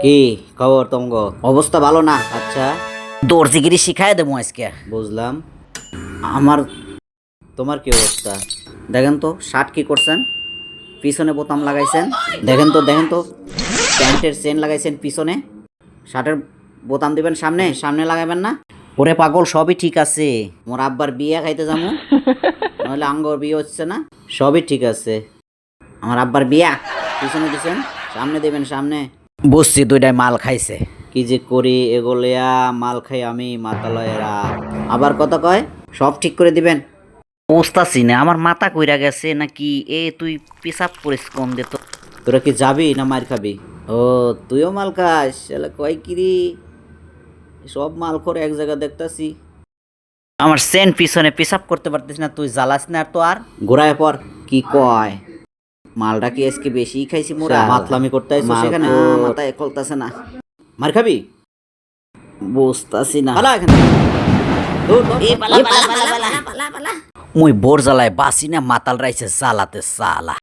কি খবর তঙ্গ? অবস্থা ভালো না? আচ্ছা, দর্জিগিরি শিখাই দেবো আজকে। বুঝলাম। আমার তোমার কি অবস্থা? দেখেন তো শার্ট কি করছেন, পিছনে বোতাম লাগাইছেন। দেখেন তো প্যান্টের চেন লাগাইছেন পিছনে, শার্টের বোতাম দিবেন সামনে, সামনে লাগাবেন না। ওরে পাগল, সবই ঠিক আছে। মোর আব্বার বিয়ে খাইতে যাবো, নাহলে আঙ্গর বিয়ে হচ্ছে না। সবই ঠিক আছে। আমার আব্বার বিয়া পিছনে দিছেন, সামনে দিবেন সামনে। বুঝছি দুইটাই মাল খাইছে। কি যে করি এগোলেয়া, মাল খাই আমি মাতালয়েরা। আবার কথা কয়, সব ঠিক করে দিবেন। বুঝতাছি না আমার মাথা কইরা গেছে নাকি। তুই পেশাব করিস কম দে তো। তোরা কি যাবি না মার খাবি? ও, তুইও মাল খাস? শালা কয় কিরি, সব মাল করে এক জায়গা দেখতাছি। আমার সেন পিছনে পেশাব করতে পারতিস না, তুই জ্বালাস না আর তো আর। ঘোরায় পর কি কয়, মালটা কি আজকে বেশি খাইছি মোরা? মাতলামি করতে আইছো সেখানে? মাথায় কলতাছে না। মার খাবি? বুঝতাছি না। পালা এখানে। দৌড়, দৌড়। মুই বোর জ্বালায় বাসি না, মাতাল রাইছে জ্বালাতে সালা।